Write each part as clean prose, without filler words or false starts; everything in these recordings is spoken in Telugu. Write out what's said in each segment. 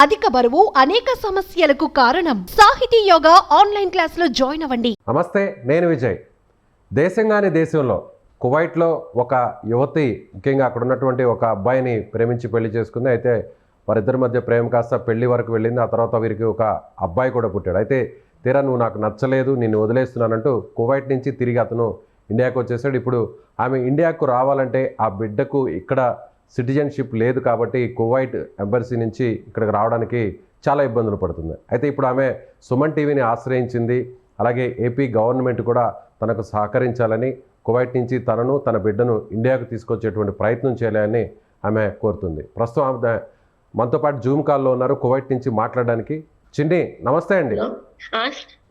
అధిక బరువు అనేక సమస్యలకు కారణం. సాహితీ యోగా ఆన్లైన్ క్లాసులో జాయిన్ అవ్వండి. నమస్తే, నేను విజయ్. దేశంగాని దేశంలో కువైట్లో ఒక యువతి ముఖ్యంగా అక్కడ ఉన్నటువంటి ఒక అబ్బాయిని ప్రేమించి పెళ్లి చేసుకుంది. అయితే వారిద్దరి మధ్య ప్రేమ కాస్త పెళ్లి వరకు వెళ్ళింది. ఆ తర్వాత వీరికి ఒక అబ్బాయి కూడా పుట్టాడు. అయితే తీరా నువ్వు నాకు నచ్చలేదు, నిన్ను వదిలేస్తున్నానంటూ కువైట్ నుంచి తిరిగి అతను ఇండియాకు వచ్చేసాడు. ఇప్పుడు ఆమె ఇండియాకు రావాలంటే ఆ బిడ్డకు ఇక్కడ సిటిజన్షిప్ లేదు కాబట్టి కువైట్ ఎంబసీ నుంచి ఇక్కడికి రావడానికి చాలా ఇబ్బందులు పడుతుంది. అయితే ఇప్పుడు ఆమె సుమన్ టీవీని ఆశ్రయించింది. అలాగే ఏపీ గవర్నమెంట్ కూడా తనకు సహకరించాలని, కువైట్ నుంచి తనను తన బిడ్డను ఇండియాకు తీసుకొచ్చేటువంటి ప్రయత్నం చేయాలని ఆమె కోరుతుంది. ప్రస్తుతం ఆమె మనతో పాటు జూమ్ కాల్లో ఉన్నారు కువైట్ నుంచి మాట్లాడడానికి. చిన్ని, నమస్తే అండి.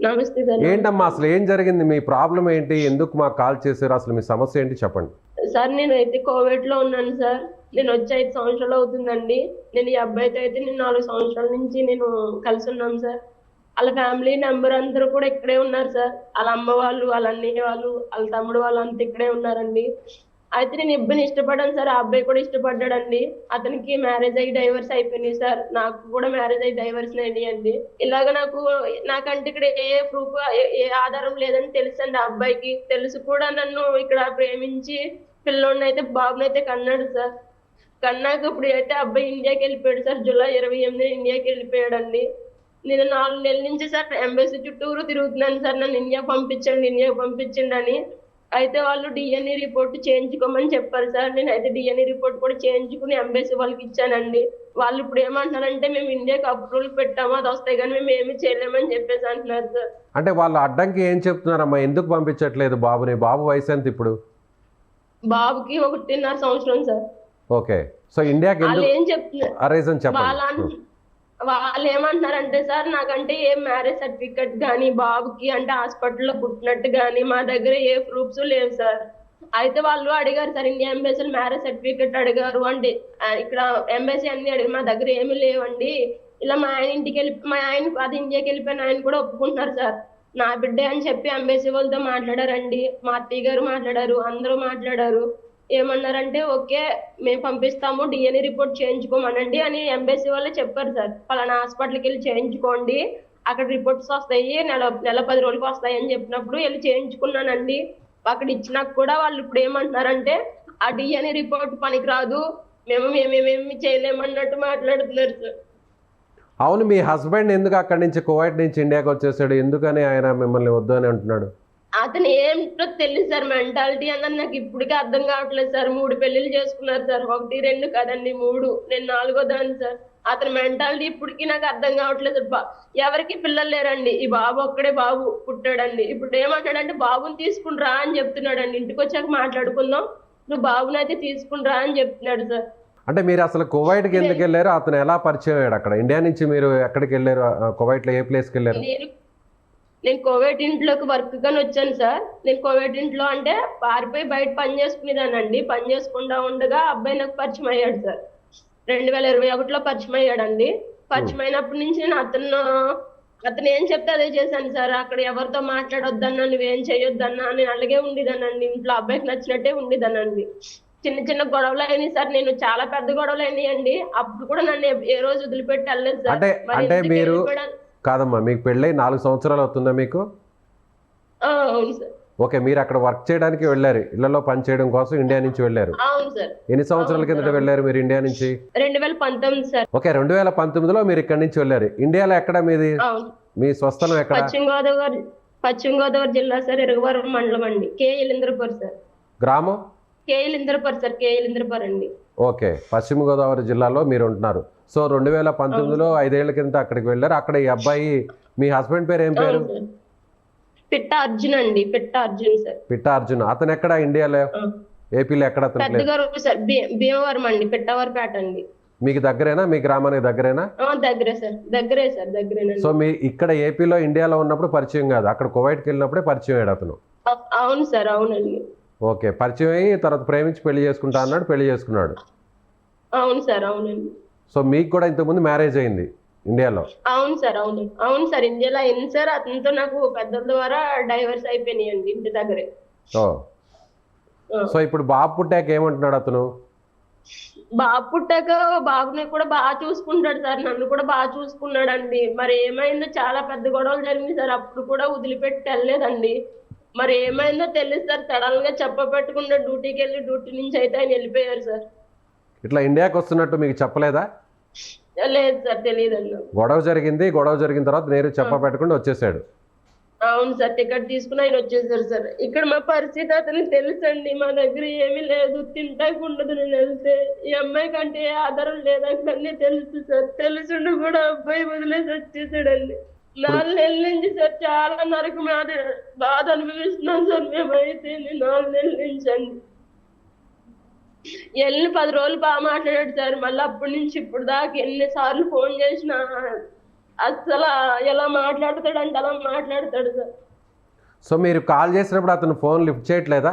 నమస్తే సార్. ఏంటమ్మా అసలు ఏం జరిగింది? మీ ప్రాబ్లం ఏంటి? ఎందుకు మాకు కాల్ చేశారు? అసలు మీ సమస్య ఏంటి చెప్పండి. సార్ నేనైతే కోవిడ్ లో ఉన్నాను సార్. నేను వచ్చి 5 సంవత్సరాలు అవుతుందండి. నేను ఈ అబ్బాయితో అయితే నేను 4 సంవత్సరాల నుంచి నేను కలిసి ఉన్నాను సార్. వాళ్ళ ఫ్యామిలీ మెంబర్ అందరూ కూడా ఇక్కడే ఉన్నారు సార్. వాళ్ళ అమ్మ వాళ్ళు, వాళ్ళ అన్నయ్య వాళ్ళు, వాళ్ళ తమ్ముడు వాళ్ళు అంతా ఇక్కడే ఉన్నారండి. అయితే నేను ఇబ్బంది ఇష్టపడ్డాను సార్. ఆ అబ్బాయి కూడా ఇష్టపడ్డాడండి. అతనికి మ్యారేజ్ అయ్యి డైవర్స్ అయిపోయినాయి సార్. నాకు కూడా మ్యారేజ్ అయ్యి డైవర్స్ అయినాయండి. ఇలాగ నాకంటే ఇక్కడ ఏ ప్రూఫ్ ఏ ఆధారం లేదని తెలుసండి. ఆ అబ్బాయికి తెలుసు కూడా నన్ను ఇక్కడ ప్రేమించి పిల్లోడిని అయితే బాబునైతే కన్నాడు సార్. కన్నాక ఇప్పుడు అయితే అబ్బాయి ఇండియాకి వెళ్ళిపోయాడు సార్. జూలై 28 ఇండియాకి వెళ్ళిపోయాడండి. నేను 4 నెలల నుంచి సార్ ఎంబసీ చుట్టూరు తిరుగుతున్నాను సార్. నన్ను ఇండియాకి పంపించండి అని. అయితే వాళ్ళు డిఎన్ఏ రిపోర్ట్ చేయించుకోమని చెప్పారు సార్. నేను అయితే డిఎన్ఏ రిపోర్ట్ కూడా చేయించుకుని ఎంబసీ వాళ్ళకి ఇచ్చానండి. వాళ్ళు ఇప్పుడు ఏమంటున్నారంటే మేము ఇండియాకి అప్రూవల్ పెట్టాము, అది వస్తాయి కానీ మేము ఏమి చేయలేమని చెప్పేసి అంటున్నారు సార్. అంటే వాళ్ళు అడ్డంకి ఏం చెప్తున్నారమ్మా? ఎందుకు పంపించట్లేదు బాబుని? బాబు వయసు ఎంత ఇప్పుడు? బాబుకి 1.5 సంవత్సరం సార్. ఓకే, సో ఇండియాకి వాళ్ళు ఏం చెప్తున్నారు, ఆ రీజన్ చెప్పండి. వాళ్ళు ఏమంటున్నారంటే సార్ నాకంటే ఏ మ్యారేజ్ సర్టిఫికెట్ కానీ బాబుకి అంటే హాస్పిటల్లో పుట్టినట్టు కానీ మా దగ్గర ఏ ప్రూఫ్స్ లేవు సార్. అయితే వాళ్ళు అడిగారు సార్, ఇండియా ఎంబసీలో మ్యారేజ్ సర్టిఫికెట్ అడిగారు అంటే ఇక్కడ ఎంబసీ అన్ని అడిగారు. మా దగ్గర ఏమీ లేవండి. ఇలా మా ఆయన అది ఇండియాకి వెళ్ళిపోయిన ఆయన కూడా ఒప్పుకుంటున్నారు సార్. నా బిడ్డే అని చెప్పి ఎంబసీ వాళ్ళతో మాట్లాడారండి. మా అత్తయ్య గారు మాట్లాడారు, అందరూ మాట్లాడారు. ఏమన్నారంటే ఓకే మేము పంపిస్తాము, డిఎన్ఏ రిపోర్ట్ చేయించుకోమనండి అని ఎంబసీ వాళ్ళే చెప్పారు సార్. పలానా హాస్పిటల్కి వెళ్ళి చేయించుకోండి, అక్కడ రిపోర్ట్స్ వస్తాయి, నెల 10 రోజులకు వస్తాయి అని చెప్పినప్పుడు వెళ్ళి చేయించుకున్నానండి. అక్కడ ఇచ్చినాక కూడా వాళ్ళు ఇప్పుడు ఏమంటున్నారంటే ఆ డిఎన్ఏ రిపోర్ట్ పనికిరాదు, మేమేమి చేయలేమన్నట్టు మాట్లాడుతున్నారు సార్. అవును, మీ హస్బెండ్ ఎందుకు అక్కడి నుంచి కువైట్ నుంచి ఇండియాకి వచ్చేసాడు? ఎందుకని ఆయన మిమ్మల్ని వద్దు అని అంటున్నాడు? అతను ఏంటో తెలియదు సార్. మెంటాలిటీ అన్నది నాకు ఇప్పటికే అర్థం కావట్లేదు సార్. 3 పెళ్లిళ్ళు చేసుకున్నారు సార్. 1, 2 కాదండి 3. నేను 4వ దాన్ని సార్. అతని మెంటాలిటీ ఇప్పటికీ నాకు అర్థం కావట్లేదు. ఎవరికి పిల్లలు లేరండి. ఈ బాబు ఒక్కడే బాబు పుట్టాడండి. ఇప్పుడు ఏమంటాడంటే బాబుని తీసుకుని రా అని చెప్తున్నాడండి. ఇంటికి వచ్చాక మాట్లాడుకుందాం, నువ్వు బాబుని అయితే తీసుకుని రా అని చెప్తున్నాడు సార్. అంటే మీరు అసలు కువైట్కి ఎందుకు వెళ్ళారు? అతను ఎలా పరిచయం అయ్యాడు అక్కడ? ఇండియా నుంచి మీరు ఎక్కడికి వెళ్ళారు? కువైట్లో ఏ ప్లేస్కి వెళ్ళారు? నేను కోవిడ్ ఇంట్లోకి వర్క్ గాని వచ్చాను సార్. నేను కోవిడ్ ఇంట్లో అంటే పారిపోయి బయట పని చేసుకునేదానండి. పని చేసుకుంటా ఉండగా అబ్బాయి నాకు పరిచయం అయ్యాడు సార్. 2021లో పరిచయం అయ్యాడండి. పరిచయం అయినప్పటి నుంచి నేను అతను ఏం చెప్తే అదే చేశాను సార్. అక్కడ ఎవరితో మాట్లాడొద్దన్నా, నువ్వేం చేయొద్దన్నా నేను అలాగే ఉండేదానండి. ఇంట్లో అబ్బాయికి నచ్చినట్టే ఉండేదానండి. చిన్న గొడవలు అయినాయి సార్. నేను చాలా పెద్ద గొడవలు అయినాయండి. అప్పుడు కూడా నన్ను ఏ రోజు వదిలిపెట్టి వెళ్ళలేదు సార్. అంటే మీరు కాదమ్మా, మీకు పెళ్ళై 4 సంవత్సరాలు అవుతుందా మీకు? అవును సార్. ఓకే, మీరు అక్కడ వర్క్ చేయడానికి వెళ్ళారు, ఇళ్లలో పని చేయడం కోసం ఇండియా నుంచి వెళ్ళారు. అవును సార్. ఎన్ని సంవత్సరాల కిందట వెళ్ళారు మీరు ఇండియా నుంచి? 2019 సార్. ఓకే, 2019లో మీరు ఇక్కడ నుంచి వెళ్ళారు. ఇండియాలో ఎక్కడ మీది? మీ స్వస్థలం ఎక్కడ? పశ్చిమ గోదావరి జిల్లా సార్, ఇరగవరం మండలం అండి. కేఎలింద్రపురం సార్. గ్రామం? కేఎలింద్రపురం సార్. కేఎలింద్రపురం అండి. ఓకే, పశ్చిమ గోదావరి జిల్లాలో మీరు ఉంటున్నారు. సో 2019లో 5 ఏళ్ల కింద అక్కడికి వెళ్ళారు. అక్కడ ఈ అబ్బాయి, మీ హస్బెండ్ పేరు ఏం పేరు? పిట్ట అర్జున్ అండి. పిట్ట అర్జున్ సార్. పిట్ట అర్జున్. అతను ఎక్కడ? ఇండియాలో ఏపీలో ఎక్కడ? సార్ భీమవరం అండి, పిట్టవరపేట అండి. మీకు దగ్గరేనా? మీ గ్రామానికి దగ్గరేనా? దగ్గరే సార్. దగ్గరేనండి. సో మీ ఇక్కడ ఏపీలో ఇండియాలో ఉన్నప్పుడు పరిచయం కాదు, అక్కడ కువైట్కి వెళ్ళినప్పుడే పరిచయం అయ్యాడు అతను? అవును సార్. అవునండి. ఓకే, పరిచయం అయ్యి తర్వాత ప్రేమించి పెళ్లి చేసుకుంటా అన్నాడు, పెళ్లి చేసుకున్నాడు. అవును సార్. అవునండి. సో మీకు కూడా ఇంతకుముందు మ్యారేజ్ అయింది ఇండియాలో? అవును సార్. అవును సార్. ఇండియాలో అయింది సార్. అతనితో నాకు పెద్దల ద్వారా డైవర్స్ అయిపోయినాయండి ఇంటి దగ్గరే. సో ఇప్పుడు బాబు పుట్టాక ఏమంటున్నాడు అతను? బాబు పుట్టాక బాబుని కూడా బాగా చూసుకుంటాడు సార్, నన్ను కూడా బాగా చూసుకున్నాడండి. మరి ఏమైందో చాలా పెద్ద గొడవలు జరిగింది సార్, అప్పుడు కూడా వదిలిపెట్టి వెళ్ళలేదండి. మరి ఏమైందో తెలియదు సార్, సడన్ గా చెప్పబెట్టకుండా డ్యూటీకి వెళ్ళి డ్యూటీ నుంచి అయితే ఆయన వెళ్ళిపోయారు సార్. ఇట్లా ఇండియాకి వస్తున్నట్టు మీకు చెప్పలేదా? లేదు సార్, తెలియదండి. గొడవ జరిగిన తర్వాత నేరు చెప్పబెట్టకుండా వచ్చేసాడు. అవును సార్, టికెట్ తీసుకుని ఆయన వచ్చేసారు సార్. ఇక్కడ మా పరిస్థితి అతనికి తెలుసండి, మా దగ్గర ఏమీ లేదు, తింటాకు ఉండదు. నేను వెళ్తే ఈ అమ్మాయి కంటే ఏ ఆధారం లేదు అక్కడ అన్నీ తెలుసు సార్. తెలుసుండి కూడా అబ్బాయి వదిలేసి వచ్చేసాడండి. 4 నెలల నుంచి సార్ చాలా నరకం బాధ అనుభవిస్తున్నాం సార్ మేమైతే. 4 నెలల నుంచి అండి. వెళ్ళి 10 రోజులు బాగా మాట్లాడాడు సార్, మళ్ళీ అప్పటి నుంచి ఇప్పుడు దాకా ఎన్నిసార్లు ఫోన్ చేసినా అసలు ఎలా మాట్లాడతాడు అంటే అలా మాట్లాడతాడు సార్. సో మీరు కాల్ చేసినప్పుడు అతను ఫోన్ లిఫ్ట్ చేయట్లేదా?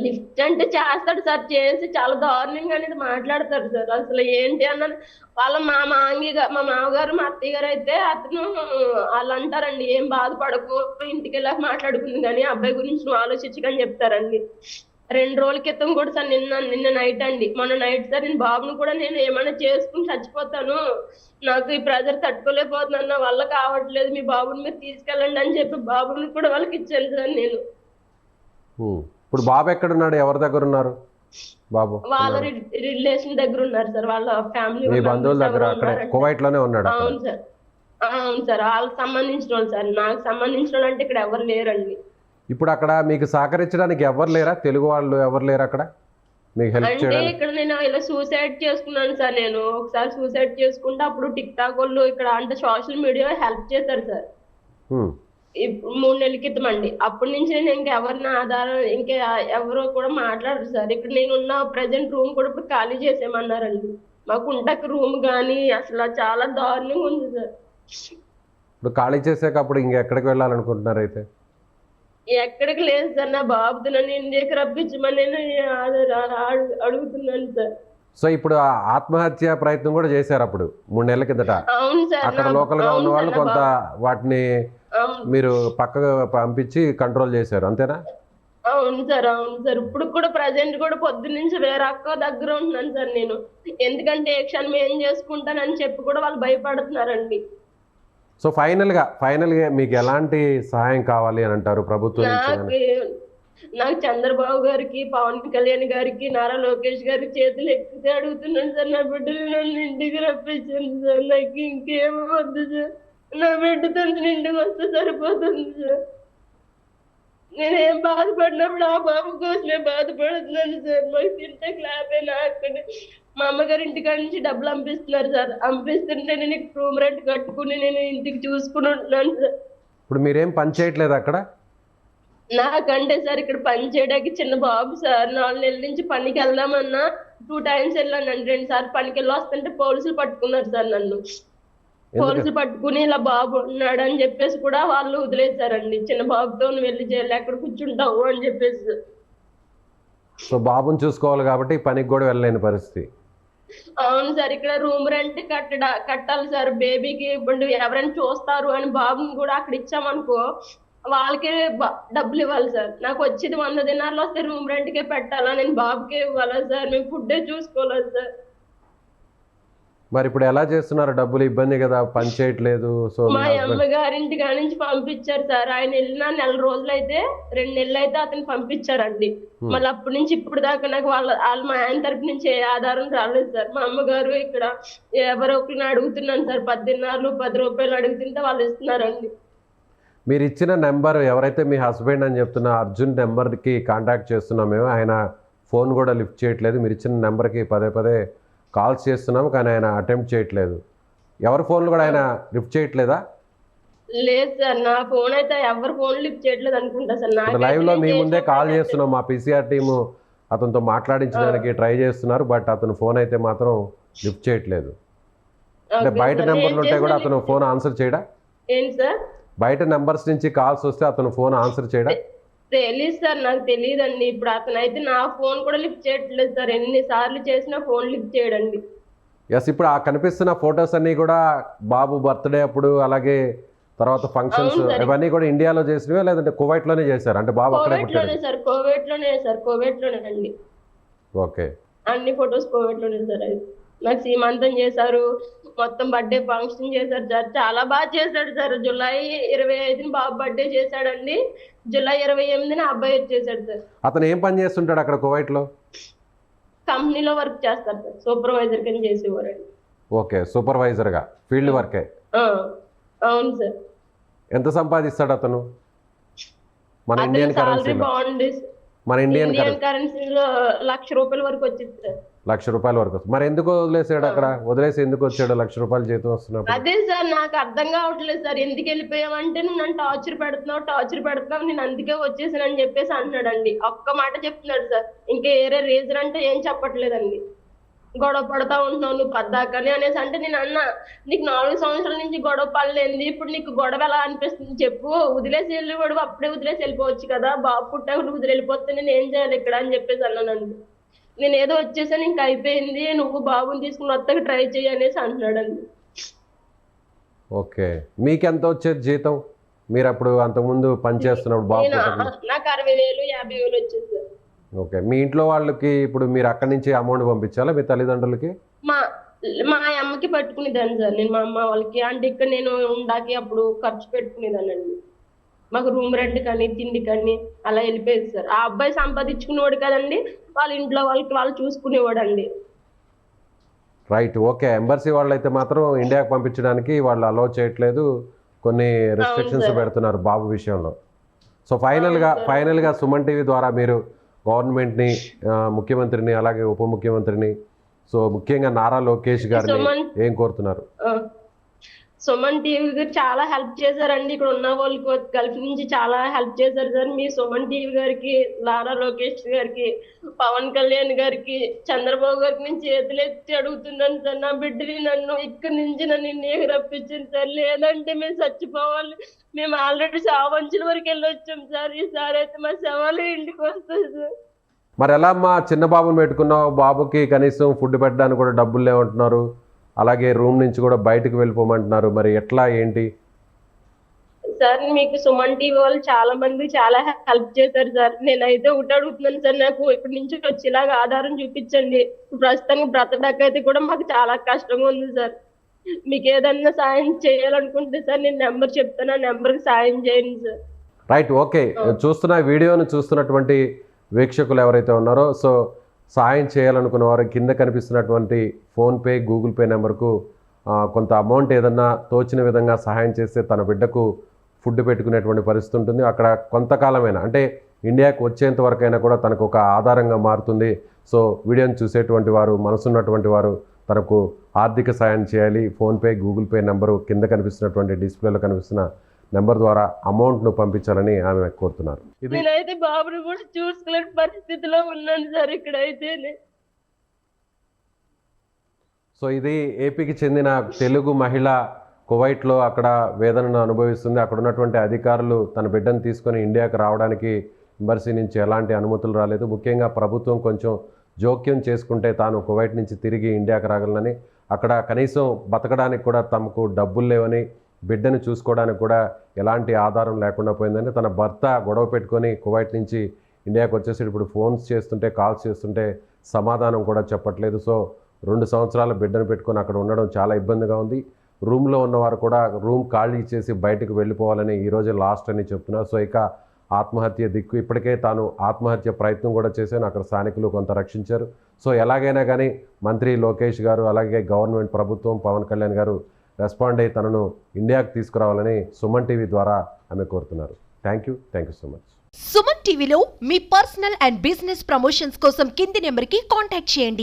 లిఫ్ట్ అంటే చేస్తాడు సార్, చేసి చాలా దారుణంగా అనేది మాట్లాడతాడు సార్. అసలు ఏంటి అన్నది వాళ్ళ మా మామగారు మా అత్తయ్య గారు అయితే అతను వాళ్ళు అంటారండి, ఏం బాధపడకు ఇంటికి వెళ్ళాక మాట్లాడుకుంది కానీ అబ్బాయి గురించి నువ్వు ఆలోచించకని చెప్తారండి. 2 రోజుల క్రితం కూడా సార్, నిన్న నైట్ అండి, మొన్న నైట్ సార్, నేను బాబును కూడా నేను ఏమైనా చేసుకుని చచ్చిపోతాను, నాకు ఈ ప్రెజర్ తట్టుకోలేకపోతున్నాను, నా వల్ల కావట్లేదు, మీ బాబుని మీరు తీసుకెళ్ళండి అని చెప్పి బాబుని కూడా వాళ్ళకి ఇచ్చాను సార్ నేను. ఇప్పుడు బాబు ఎక్కడున్నాడు? ఎవరి దగ్గర ఉన్నారు బాబు? వాళ్ళ రిలేషన్ దగ్గర ఉన్నారు సార్, వాళ్ళ ఫ్యామిలీ మీ బంధువుల దగ్గర అక్కడే కువైట్ లోనే ఉన్నాడు? అవును సార్, అవును సార్, వాళ్ళకి సంబంధించిన వాళ్ళు సార్. నాకు సంబంధించిన వాళ్ళు అంటే ఇక్కడ ఎవరు లేరండి. ఇప్పుడు అక్కడ మీకు సహకరించడానికి ఎవరు లేరా? తెలుగు వాళ్ళు ఎవరు లేరు అక్కడ మీకు హెల్ప్ అంటే చేయడానికి? ఇక్కడ నేను ఇలా సూసైడ్ చేసుకున్నాను సార్. నేను ఒకసారి సూసైడ్ చేసుకుంటే అప్పుడు టిక్ టాక్ వాళ్ళు ఇక్కడ అంటే సోషల్ మీడియా హెల్ప్ చేశారు సార్. 3 నెలల క్రితం అండి. అప్పటి నుంచి నేను ఇంకెవరిని ఆధారం ఇంకా ఎవరో కూడా మాట్లాడరు సార్. ఇక్కడ నేనున్న ప్రజెంట్ రూమ్ కూడా ఇప్పుడు ఖాళీ చేసేయమన్నారండి. మాకు ఉండక రూమ్ కానీ అసలు చాలా దారుణంగా ఉంది సార్. ఇప్పుడు ఖాళీ చేసాక అప్పుడు ఇంకెక్కడికి వెళ్ళాలనుకుంటున్నారు అయితే? ఎక్కడికి లేదు సార్, నా బాబుతో నన్ను ఇండియాకి రప్పించమని నేను అడుగుతున్నాను సార్. సో ఇప్పుడు ఆ ఆత్మహత్య ప్రయత్నం కూడా చేశారు అప్పుడు 3 నెలల కిందట. అవును సార్, అక్కడ లోకల్ గా ఉన్న వాళ్ళు కొంత వాటిని మీరు పక్కగా పంపించి కంట్రోల్ చేశారు, అంతేనా? అవును సార్, అవును సార్. ఇప్పుడు కూడా ప్రజెంట్ కూడా పొద్దున్న నుంచి వేరే అక్క దగ్గర ఉంటున్నాను సార్ నేను. ఎందుకంటే ఏ క్షణం ఏం చేసుకుంటానని చెప్పి కూడా వాళ్ళు భయపడుతున్నారండి. సో ఫైనల్ గా మీకు ఎలాంటి సహాయం కావాలి అని అంటారు ప్రభుత్వం నుంచి? నాకు చంద్రబాబు గారికి, పవన్ కళ్యాణ్ గారికి, నారా లోకేష్ గారికి చేతులు ఎక్కితే అడుగుతున్నాను సార్, నా బిడ్డలు నన్ను ఇంటికి రప్పించండి సార్. నాకు ఇంకేమో వద్దు సార్, నా బిడ్డతో ఇంటికి వస్తే సరిపోతుంది సార్. నేనేం బాధపడినప్పుడు ఆ బాబు కోసమే బాధపడుతున్నాను సార్. మాకు తింటే క్లాపే అక్కడ మా అమ్మగారి ఇంటికాడ నుంచి డబ్బులు పంపిస్తున్నారు సార్. పంపిస్తుంటే నేను రూమ్ రెంట్ కట్టుకుని నేను ఇంటికి చూసుకుని ఉంటున్నాను సార్. ఇప్పుడు మీరేం పని చేయట్లేదు అక్కడ? నాకంటే సార్ ఇక్కడ పని చేయడానికి చిన్న బాబు సార్. 4 నెలల నుంచి పనికి వెళ్దామన్నా 2 times వెళ్ళానండి. 2 సార్లు పనికి వెళ్ళి వస్తుంటే పోలీసులు పట్టుకున్నారు సార్ నన్ను. పోలీసులు పట్టుకుని ఇలా బాబు ఉన్నాడు అని చెప్పేసి కూడా వాళ్ళు వదిలేశారండి. చిన్న బాబుతో నువ్వు వెళ్ళి చేయాలి ఎక్కడ కూర్చుంటావు అని చెప్పేసి. సో బాబుని చూసుకోవాలి కాబట్టి పనికి కూడా వెళ్ళలేని పరిస్థితి. అవును సార్, ఇక్కడ రూమ్ రెంట్ కట్టాలి సార్. బేబీకి ఇప్పుడు ఎవరైనా చూస్తారు అని బాబుని కూడా అక్కడ ఇచ్చామనుకో వాళ్ళకే డబ్బులు ఇవ్వాలి సార్. నాకు వచ్చేది 100 దినార్లు వస్తే రూమ్ రెంట్కే పెట్టాలా, నేను బాబుకే ఇవ్వాలా సార్, మేము ఫుడ్డే చూసుకోవాలి సార్. మరి ఇప్పుడు ఎలా చేస్తున్నారు? డబ్బులు ఇబ్బంది కదా, పని చేయట్లేదు. సో మా అమ్మగారింటి కాడ నుంచి పంపించారు సార్. ఆయన వెళ్ళిన 4 రోజులు అయితే 2 నెలలు అయితే అతను పంపించారండి. మళ్ళీ అప్పటి నుంచి ఇప్పుడు దాకా నాకు వాళ్ళ మా ఆయన తరపు నుంచి ఏ ఆధారం రాలేదు సార్. మా అమ్మగారు ఇక్కడ ఎవరో ఒకరిని అడుగుతున్నాను సార్, 10 దినార్లు 10 రూపాయలు అడుగుతుంటే వాళ్ళు ఇస్తున్నారండి. మీరు ఇచ్చిన నెంబర్ ఎవరైతే మీ హస్బెండ్ అని చెప్తున్న అర్జున్ నెంబర్కి కాంటాక్ట్ చేస్తున్నాం మేము. ఆయన ఫోన్ కూడా లిఫ్ట్ చేయట్లేదు. మీరు ఇచ్చిన నెంబర్కి పదే కాల్స్ చేస్తున్నాము కానీ ఆయన అటెంప్ట్ చేయట్లేదు. ఎవరి ఫోన్లు కూడా ఆయన లిఫ్ట్ చేయట్లేదా? లేదు సార్, నా ఫోన్ అయితే ఎవరు ఫోన్ లిఫ్ట్ చేయట్లేదు అనుకుంటా సార్. లైవ్ లో మీ ముందే కాల్ చేస్తున్నాం. మా పీసీఆర్ టీము అతనితో మాట్లాడించడానికి ట్రై చేస్తున్నారు, బట్ అతను ఫోన్ అయితే మాత్రం లిఫ్ట్ చేయట్లేదు. అంటే బయట నెంబర్లు ఉంటే కూడా అతను ఫోన్ ఆన్సర్ చేయడా? ఏంటి సార్? బయట నెంబర్స్ నుంచి కాల్స్ వస్తే అతను ఫోన్ ఆన్సర్ చేయడా? తెలియదు సార్, నాకు తెలియదండి. ఇప్పుడు అతను అయితే నా ఫోన్ కూడా లిఫ్ట్ చేయట్లేదు సార్. ఎన్నిసార్లు చేసినా ఫోన్ లిఫ్ట్ చేయడండి. ఎస్, ఇప్పుడు ఆ కనిపిస్తున్న ఫొటోస్ అన్ని కూడా బాబు బర్త్డే అప్పుడు, అలాగే తర్వాత ఫంక్షన్స్ ఇవన్నీ కూడా ఇండియాలో చేసినవే లేదంటే కువైట్ లోనే చేశారు? అంటే బాబు అక్కడే పుట్టాడు సార్, కోవిడ్ లోనే అండి. ఓకే. అన్ని ఫొటోస్ కోవిడ్లోనే సార్. అవి నాకు సీమంతం చేశారు, మొత్తం బర్త్డే ఫంక్షన్ చేశారు సార్. చాలా బాగా చేశాడు సార్. జూలై 25న బాబు బర్త్డే చేశాడండి. జూలై 28న అబ్బాయి వచ్చేసాడు సార్. అతను ఏం పని చేస్తుంటాడు అక్కడ కువైట్లో? కంపెనీలో వర్క్ చేస్తారు సార్, సూపర్వైజర్ కింద చేసేవారండి. ఓకే, సూపర్వైజర్గా ఫీల్డ్ వర్కే. ఆ, అవును సార్. ఎంత సంపాదిస్తాడు అతను మన అతని ఇండియన్ సాలరీ కరెన్సీలో? బాగుంది. మన ఇండియన్ ఇండియన్ కరెన్సీలో ₹1,00,000 వరకు వచ్చింది సార్. ₹1,00,000 వరకు వస్తుంది. మరి ఎందుకు వదిలేసాడు అక్కడ? వదిలేసి ఎందుకు వచ్చాడు ₹1,00,000 జీతం వస్తున్నప్పుడు? అదే సార్ నాకు అర్థం కావట్లేదు సార్. ఎందుకు వెళ్ళిపోయామంటే నువ్వు నన్ను టార్చర్ పెడుతున్నావు, నేను అందుకే వచ్చేసానని చెప్పేసి అంటున్నాడండి. ఒక్క మాట చెప్తున్నాడు సార్. ఇంకా ఏరే రీజన్ అంటే ఏం చెప్పట్లేదండి. గొడవ పడతా ఉంటున్నావు నువ్వు పద్దాకని అనేసి అంటే నేను అన్నా, నీకు 4 సంవత్సరాల నుంచి గొడవ పడలేంది, ఇప్పుడు నీకు గొడవ ఎలా అనిపిస్తుంది చెప్పు, వదిలేసి వెళ్ళివాడు అప్పుడే వదిలేసి వెళ్ళిపోవచ్చు కదా, బాబు పుట్టాక నువ్వు వదిలి వెళ్ళిపోతే నేను ఏం చేయాలి ఇక్కడ అని చెప్పేసి అన్నానండి. నేను ఏదో వచ్చేసాను, ఇంకా అయిపోయింది, నువ్వు బాబుని తీసుకుని వస్తాక ట్రై చేయి అనేసి అంటున్నాడండి. ఓకే, మీకు ఎంత వచ్చేది జీతం మీరు అప్పుడు అంతకుముందు పని చేస్తున్నప్పుడు? బాబు నాకు 60,000 50,000 వచ్చేది సార్. ఓకే, మీ ఇంట్లో వాళ్ళకి ఇప్పుడు మీరు అక్కడి నుంచి అమౌంట్ పంపించాలా మీ తల్లిదండ్రులకి? మా అమ్మకి పెట్టుకునేదాన్ని సార్ నేను, మా అమ్మ వాళ్ళకి. అంటే ఇక్కడ నేను ఉండాకి అప్పుడు ఖర్చు పెట్టుకునేదానండి. మాకు రూమ్ రెంట్ కానీ తిండి కానీ అలా వెళ్ళిపోయేది సార్. ఆ అబ్బాయి సంపాదించుకునేవాడు కదండి, వాళ్ళ ఇంట్లో వాళ్ళు చూసుకునేవాడు అండి. Right, okay. ఎంబసీ వాళ్ళు అయితే మాత్రం ఇండియాకి పంపించడానికి వాళ్ళు అలౌ చేయట్లేదు, కొన్ని రెస్ట్రిక్షన్స్ పెడుతున్నారు బాబు విషయంలో. సో ఫైనల్గా సుమన్ టీవీ ద్వారా మీరు గవర్నమెంట్ని, ముఖ్యమంత్రిని, అలాగే ఉప ముఖ్యమంత్రిని, సో ముఖ్యంగా నారా లోకేష్ గారిని ఏం కోరుతున్నారు? సుమన్ టీవీ చాలా హెల్ప్ చేశారండి. ఇక్కడ ఉన్న వాళ్ళకి గల్ఫ్ నుంచి చాలా హెల్ప్ చేశారు సార్. మీ సుమన్ టీవీ గారికి, నారా లోకేష్ గారికి, పవన్ కళ్యాణ్ గారికి, చంద్రబాబు గారికి నేను చేతులు ఎత్తి అడుగుతున్నాను సార్. నా బిడ్డని నన్ను ఇక్కడి నుంచి నన్ను ఇండియాకి రప్పించింది సార్, లేదంటే మేము చచ్చిపోవాలి. మేము ఆల్రెడీ సావంచుల వరకు వెళ్ళొచ్చాం సార్. ఈసారి అయితే మా శవాలు ఇంటికి వస్తాయి సార్. మరి ఎలా అమ్మా, చిన్న బాబుని పెట్టుకున్నావు, బాబుకి కనీసం ఫుడ్ పెట్టడానికి కూడా డబ్బులు లేవంటున్నారు, అలాగే రూమ్ నుంచి కూడా బయటకు వెళ్ళిపోమంటున్నారు, మరి ఎట్లా ఏంటి? సార్ మీకు సుమన్ టీవీ వాళ్ళు చాలా మంది చాలా హెల్ప్ చేశారు సార్. నేనైతే ఒకటి అడుగుతున్నాను సార్, నాకు ఇక్కడి నుంచి వచ్చేలాగా ఆధారం చూపించండి. ప్రస్తుతానికి బ్రతకడాకైతే కూడా మాకు చాలా కష్టంగా ఉంది సార్. మీకు ఏదన్నా సాయం చేయాలనుకుంటే సార్ నేను నెంబర్ చెప్తాను, ఆ నెంబర్కి సాయం చేయండి సార్. Right, okay. వీడియోను చూస్తున్నటువంటి వీక్షకులు ఎవరైతే ఉన్నారో, సో సాయం చేయాలనుకున్న వారు కింద కనిపిస్తున్నటువంటి ఫోన్పే, గూగుల్ పే నెంబర్కు కొంత అమౌంట్ ఏదన్నా తోచిన విధంగా సహాయం చేస్తే తన బిడ్డకు ఫుడ్ పెట్టుకునేటువంటి పరిస్థితి ఉంటుంది. అక్కడ కొంతకాలమైనా, అంటే ఇండియాకు వచ్చేంత వరకైనా కూడా తనకు ఒక ఆధారంగా మారుతుంది. సో వీడియోని చూసేటువంటి వారు, మనసున్నటువంటి వారు తనకు ఆర్థిక సాయం చేయాలి. ఫోన్పే, గూగుల్ పే నెంబరు కింద కనిపిస్తున్నటువంటి డిస్ప్లేలో కనిపిస్తున్న నెంబర్ ద్వారా అమౌంట్ను పంపించాలని ఆమె కోరుతున్నారు. నేనైతే బాబుని కూడా చూసుకోలేని పరిస్థితిలో ఉన్నాను సార్ ఇక్కడైతే. సో ఇది ఏపీకి చెందిన తెలుగు మహిళ కువైట్లో అక్కడ వేదనను అనుభవిస్తుంది. అక్కడ ఉన్నటువంటి అధికారులు తన బిడ్డను తీసుకొని ఇండియాకి రావడానికి ఎంబసీ నుంచి ఎలాంటి అనుమతులు రాలేదు. ముఖ్యంగా ప్రభుత్వం కొంచెం జోక్యం చేసుకుంటే తాను కువైట్ నుంచి తిరిగి ఇండియాకి రాగలనని, అక్కడ కనీసం బతకడానికి కూడా తమకు డబ్బులు లేవని, బిడ్డను చూసుకోవడానికి కూడా ఎలాంటి ఆధారం లేకుండా పోయిందని, తన భర్త గొడవ పెట్టుకొని కువైట్ నుంచి ఇండియాకి వచ్చేసి ఇప్పుడు ఫోన్స్ చేస్తుంటే, కాల్స్ చేస్తుంటే సమాధానం కూడా చెప్పట్లేదు. సో 2 సంవత్సరాల బిడ్డను పెట్టుకొని అక్కడ ఉండడం చాలా ఇబ్బందిగా ఉంది. రూమ్లో ఉన్నవారు కూడా రూమ్ ఖాళీ చేసి బయటకు వెళ్ళిపోవాలని ఈరోజు లాస్ట్ అని చెప్తున్నారు. సో ఇక ఆత్మహత్య దిక్కు. ఇప్పటికే తాను ఆత్మహత్య ప్రయత్నం కూడా చేశాను, అక్కడ స్థానికులు కొంత రక్షించారు. సో ఎలాగైనా కానీ మంత్రి లోకేష్ గారు, అలాగే గవర్నమెంట్ ప్రభుత్వం, పవన్ కళ్యాణ్ గారు రెస్పాండ్ అయ్యి తనను ఇండియాకి తీసుకురావాలని సుమన్ టీవీ ద్వారా ఆమె కోరుతున్నారు. Thank you so much. Suman టీవీలో మీ పర్సనల్ అండ్ బిజినెస్ ప్రమోషన్స్ కోసం కింది నెంబర్కి కాంటాక్ట్ చేయండి.